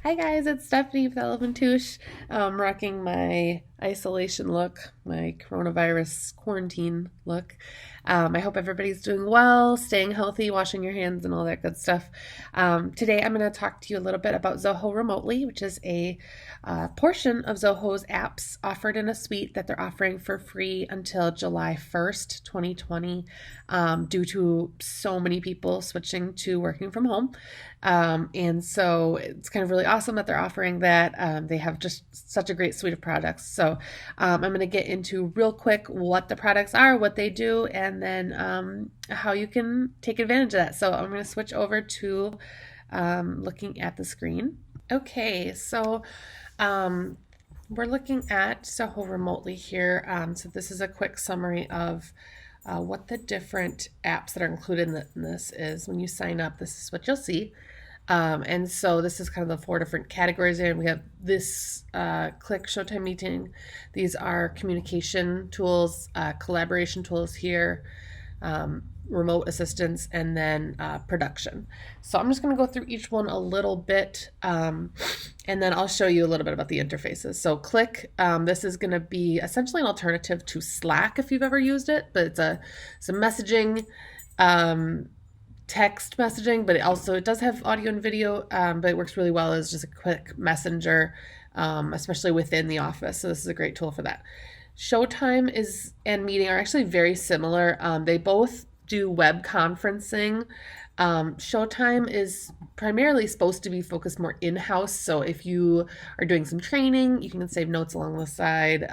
Hi guys, it's Stephanie with Elephant Touche, rocking my isolation look, my coronavirus quarantine look. I hope everybody's doing well, staying healthy, washing your hands, and all that good stuff. Today I'm going to talk to you a little bit about Zoho Remotely, which is a portion of Zoho's apps offered in a suite that they're offering for free until July 1st, 2020, due to so many people switching to working from home. And so it's kind of really awesome that they're offering that. They have just such a great suite of products. So I'm going to get into real quick what the products are, what they do, and then how you can take advantage of that. So I'm going to switch over to looking at the screen. Okay, so we're looking at Zoho Remotely here. So this is a quick summary of what the different apps that are included in this is. When you sign up, this is what you'll see. And so this is kind of the 4 different categories, and we have this Click Showtime Meeting. These are communication tools, collaboration tools here, remote assistance, and then production. So I'm just going to go through each one a little bit, and then I'll show you a little bit about the interfaces. So Click, this is going to be essentially an alternative to Slack if you've ever used it, but it's a messaging, text messaging, but it does have audio and video, but it works really well as just a quick messenger, especially within the office. So this is a great tool for that. Showtime and Meeting are actually very similar. They both do web conferencing. Showtime is primarily supposed to be focused more in-house. So if you are doing some training, you can save notes along the side,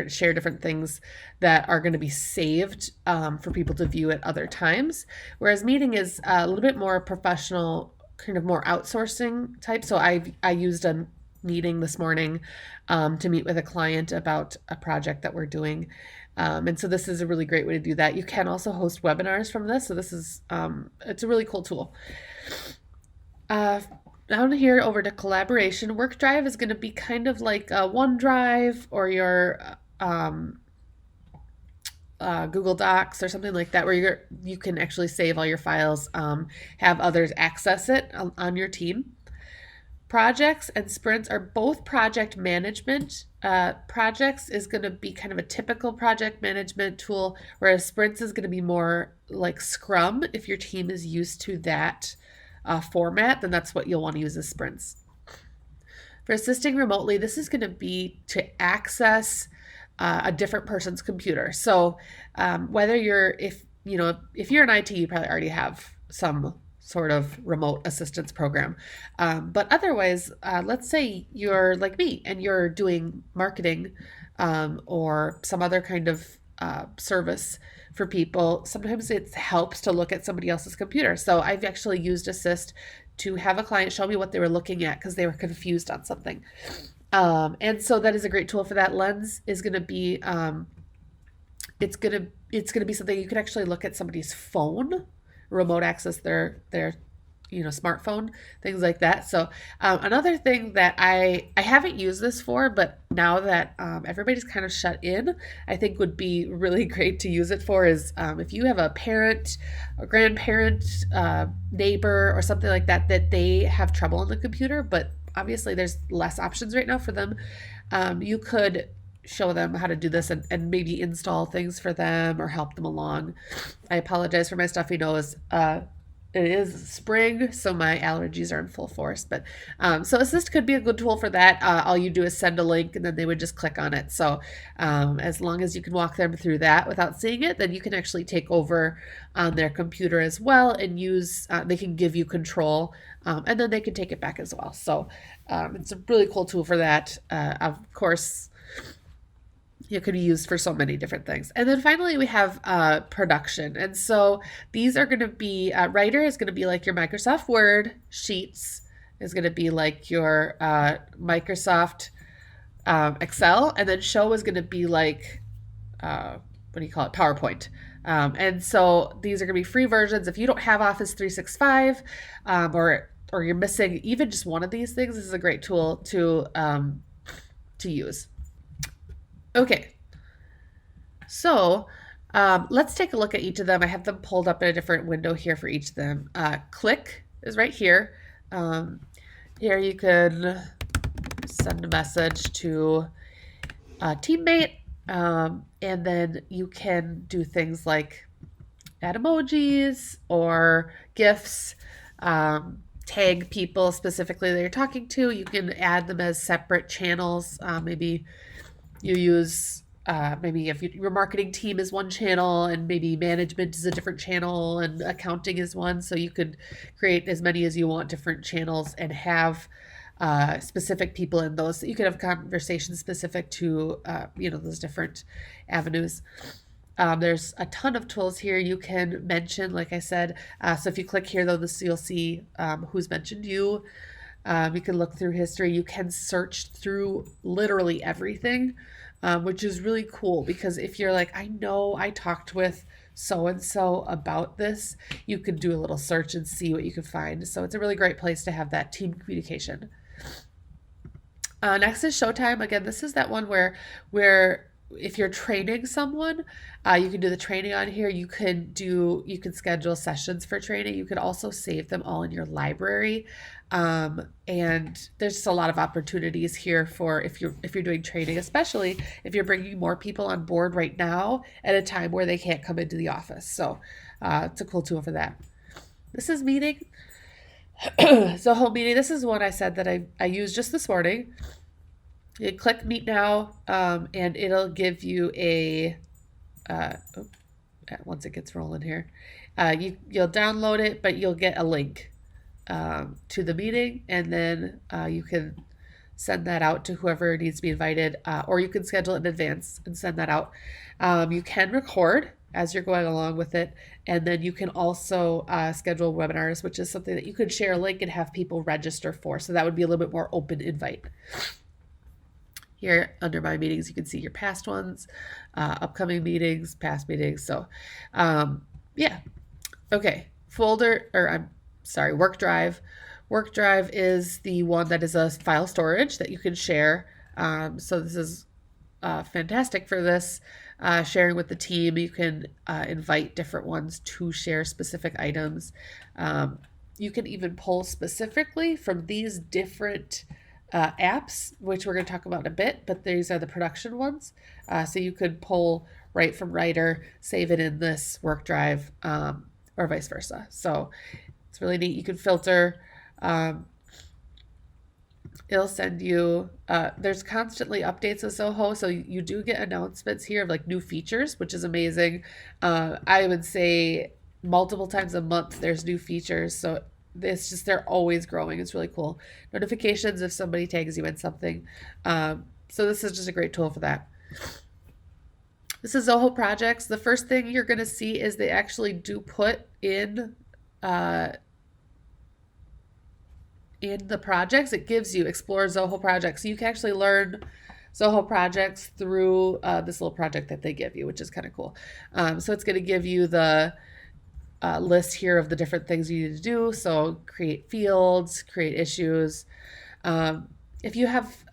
share different things that are going to be saved for people to view at other times. Whereas Meeting is a little bit more professional, kind of more outsourcing type. So I used a meeting this morning to meet with a client about a project that we're doing. And so this is a really great way to do that. You can also host webinars from this. So this is, it's a really cool tool. Down here over to collaboration, WorkDrive is going to be kind of like a OneDrive or your Google Docs or something like that, where you can actually save all your files, have others access it on your team. Projects and sprints are both project management. Projects is going to be kind of a typical project management tool, whereas sprints is going to be more like Scrum. If your team is used to that format, then that's what you'll want to use as sprints. For assisting remotely, this is going to be to access a different person's computer. So whether if you're in IT, you probably already have some sort of remote assistance program. But otherwise, let's say you're like me and you're doing marketing or some other kind of service for people. Sometimes it helps to look at somebody else's computer. So I've actually used Assist to have a client show me what they were looking at because they were confused on something. And so that is a great tool for that. Lens is going to be, it's going to be something you can actually look at somebody's phone, remote access their smartphone, things like that. So another thing that I haven't used this for, but now that everybody's kind of shut in, I think would be really great to use it for is if you have a parent, a grandparent, neighbor, or something like that they have trouble on the computer, but obviously there's less options right now for them. You could show them how to do this and maybe install things for them or help them along. I apologize for my stuffy nose. It is spring, so my allergies are in full force. But so Assist could be a good tool for that. All you do is send a link and then they would just click on it. So as long as you can walk them through that without seeing it, then you can actually take over on their computer as well and they can give you control and then they can take it back as well. So it's a really cool tool for that. Of course, it could be used for so many different things. And then finally we have production. And so these are going to be, Writer is going to be like your Microsoft Word. Sheets is going to be like your Microsoft Excel. And then Show is going to be like, PowerPoint. And so these are going to be free versions. If you don't have Office 365 or you're missing even just one of these things, this is a great tool to use. Okay, so let's take a look at each of them. I have them pulled up in a different window here for each of them. Click is right here. Here you can send a message to a teammate, and then you can do things like add emojis or GIFs, tag people specifically that you're talking to. You can add them as separate channels. Maybe you use maybe if your marketing team is one channel and maybe management is a different channel and accounting is one, so you could create as many as you want different channels and have specific people in those. So you could have conversations specific to those different avenues. There's a ton of tools here you can mention, like I said. So if you click here, though, you'll see who's mentioned you. You can look through history. You can search through literally everything, which is really cool because if you're like, I know I talked with so and so about this, you could do a little search and see what you can find. So it's a really great place to have that team communication. Next is Showtime. Again, this is that one where if you're training someone, you can do the training on here. You can schedule sessions for training. You could also save them all in your library. And there's just a lot of opportunities here for if you're doing training, especially if you're bringing more people on board right now at a time where they can't come into the office. So it's a cool tool for that. This is Meeting. Zoho Meeting. This is one I said that I used just this morning. You click Meet Now, and it'll give you a once it gets rolling here, you'll download it, but you'll get a link to the meeting, and then you can send that out to whoever needs to be invited, or you can schedule it in advance and send that out. You can record as you're going along with it, and then you can also schedule webinars, which is something that you could share a link and have people register for. So that would be a little bit more open invite. Here under My Meetings, you can see your past ones, upcoming meetings, past meetings. So, yeah. Okay. Work Drive. Work Drive is the one that is a file storage that you can share. So this is fantastic for this. Sharing with the team, you can invite different ones to share specific items. You can even pull specifically from these different apps, which we're going to talk about in a bit, but these are the production ones. So you could pull right from Writer, save it in this work drive, or vice versa. So it's really neat. You can filter. It'll send you, there's constantly updates of Zoho, so you do get announcements here of like new features, which is amazing. I would say multiple times a month there's new features, so it's just they're always growing. It's really cool. Notifications if somebody tags you in something. So this is just a great tool for that. This is Zoho Projects. The first thing you're going to see is they actually do put in the projects. It gives you Explore Zoho Projects. So you can actually learn Zoho Projects through this little project that they give you, which is kind of cool. So it's going to give you the list here of the different things you need to do. So create fields, create issues. If you have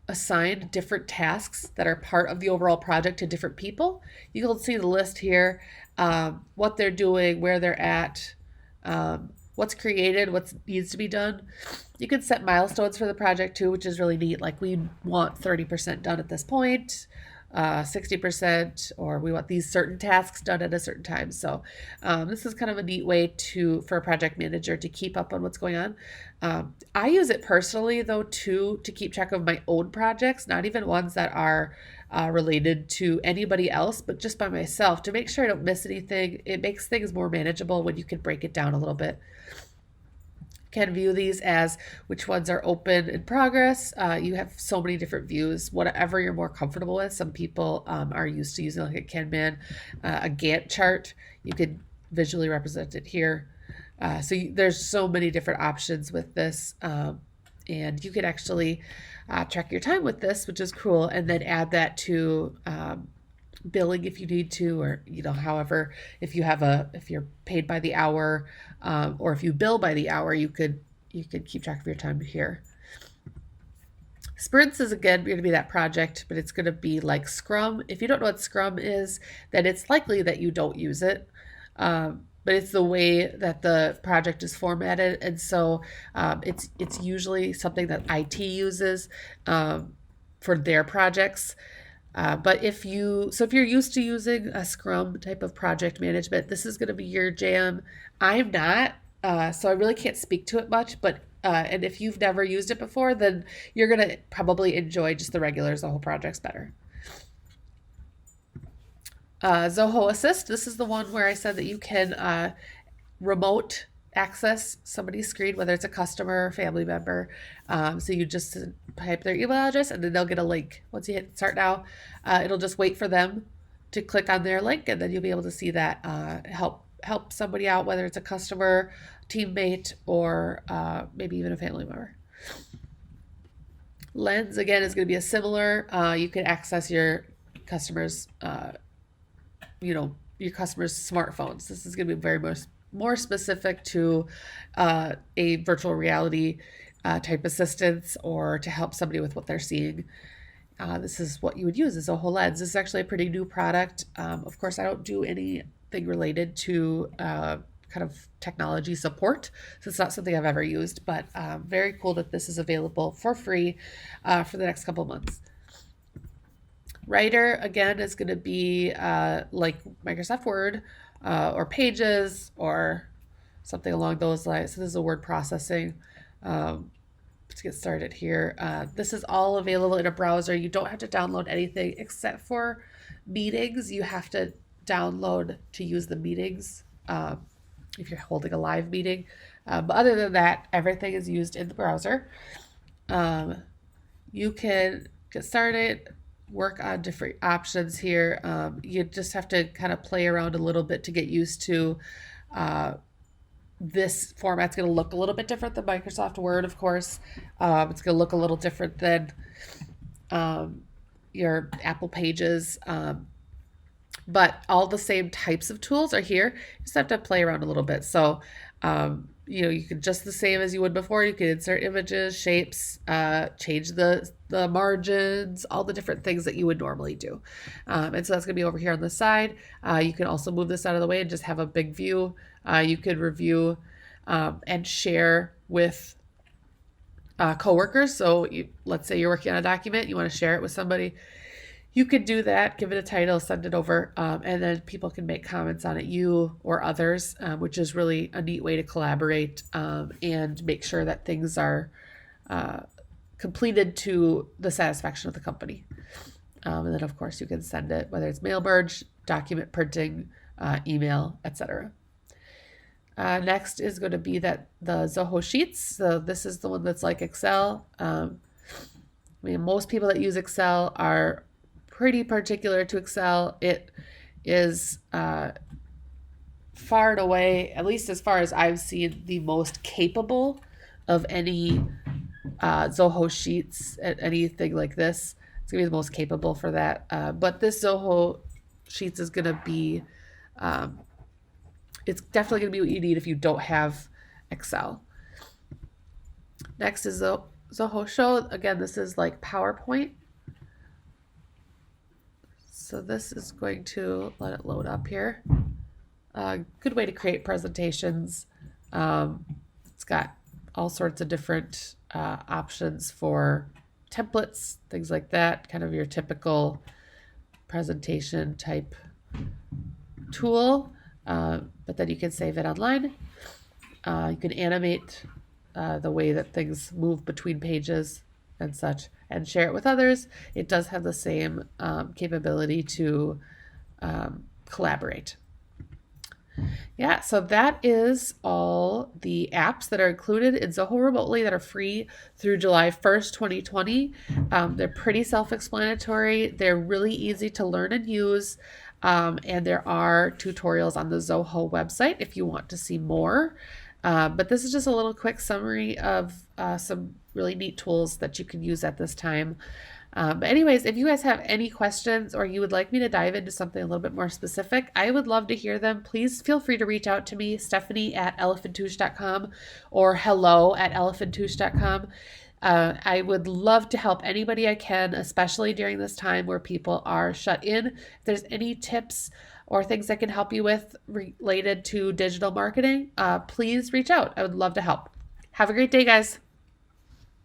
assigned different tasks that are part of the overall project to different people, you'll see the list here, what they're doing, where they're at, what's created, what needs to be done. You can set milestones for the project too, which is really neat. Like we want 30% done at this point, 60%, or we want these certain tasks done at a certain time. So this is kind of a neat way for a project manager to keep up on what's going on. I use it personally though too to keep track of my own projects, not even ones that are related to anybody else, but just by myself to make sure I don't miss anything. It makes things more manageable when you can break it down a little bit. Can view these as which ones are open in progress. You have so many different views, whatever you're more comfortable with. Some people are used to using like a Kanban, a Gantt chart. You could visually represent it here. There's so many different options with this, and you could actually track your time with this, which is cool, and then add that to billing if you need to, or however, if you're paid by the hour, or if you bill by the hour, you could keep track of your time here. Sprints is again going to be that project, but it's going to be like Scrum. If you don't know what Scrum is, then it's likely that you don't use it. but it's the way that the project is formatted, and so it's usually something that IT uses for their projects. But if you're used to using a Scrum type of project management, this is going to be your jam. I'm not, so I really can't speak to it much. But and if you've never used it before, then you're going to probably enjoy just the regular Zoho projects better. Zoho Assist. This is the one where I said that you can remote access somebody's screen, whether it's a customer or family member. So you just type their email address and then they'll get a link. Once you hit start now, it'll just wait for them to click on their link, and then you'll be able to see that help somebody out, whether it's a customer, teammate, or maybe even a family member. Lens again is going to be a similar. You can access your customers, your customers' smartphones. This is going to be very much more specific to a virtual reality type assistance, or to help somebody with what they're seeing. This is what you would use as a whole lens. This is actually a pretty new product. Of course, I don't do anything related to kind of technology support, so it's not something I've ever used, but very cool that this is available for free for the next couple months. Writer, again, is going to be like Microsoft Word or Pages or something along those lines. So this is a word processing. Let's get started here. This is all available in a browser. You don't have to download anything except for meetings. You have to download to use the meetings if you're holding a live meeting. But other than that, everything is used in the browser. You can get started, work on different options here. You just have to kind of play around a little bit to get used to this format's going to look a little bit different than Microsoft Word, of course. It's going to look a little different than your Apple Pages. But all the same types of tools are here. You just have to play around a little bit. So, you can just the same as you would before. You can insert images, shapes, change the margins, all the different things that you would normally do. And so that's going to be over here on the side. You can also move this out of the way and just have a big view. You could review and share with coworkers. So let's say you're working on a document, you want to share it with somebody. You could do that, give it a title, send it over, and then people can make comments on it, you or others, which is really a neat way to collaborate and make sure that things are completed to the satisfaction of the company. And then, of course, you can send it, whether it's mail merge, document printing, email, etc. Next is going to be the Zoho Sheets. So this is the one that's like Excel. Most people that use Excel are pretty particular to Excel. It is far and away, at least as far as I've seen, the most capable of any Zoho Sheets, anything like this. It's going to be the most capable for that. But this Zoho Sheets is going to be, it's definitely going to be what you need if you don't have Excel. Next is Zoho Show. Again, this is like PowerPoint. So this is going to let it load up here. Good way to create presentations. It's got all sorts of different options for templates, things like that, kind of your typical presentation type tool, but then you can save it online. You can animate the way that things move between pages and such, and share it with others. It does have the same capability to collaborate. Yeah, so that is all the apps that are included in Zoho Remotely that are free through July 1st, 2020. They're pretty self-explanatory. They're really easy to learn and use. And there are tutorials on the Zoho website if you want to see more. But this is just a little quick summary of some really neat tools that you can use at this time. But anyways, if you guys have any questions or you would like me to dive into something a little bit more specific, I would love to hear them. Please feel free to reach out to me, Stephanie@elephanttouche.com or hello@elephanttouche.com. I would love to help anybody I can, especially during this time where people are shut in. If there's any tips or things I can help you with related to digital marketing, please reach out. I would love to help. Have a great day, guys.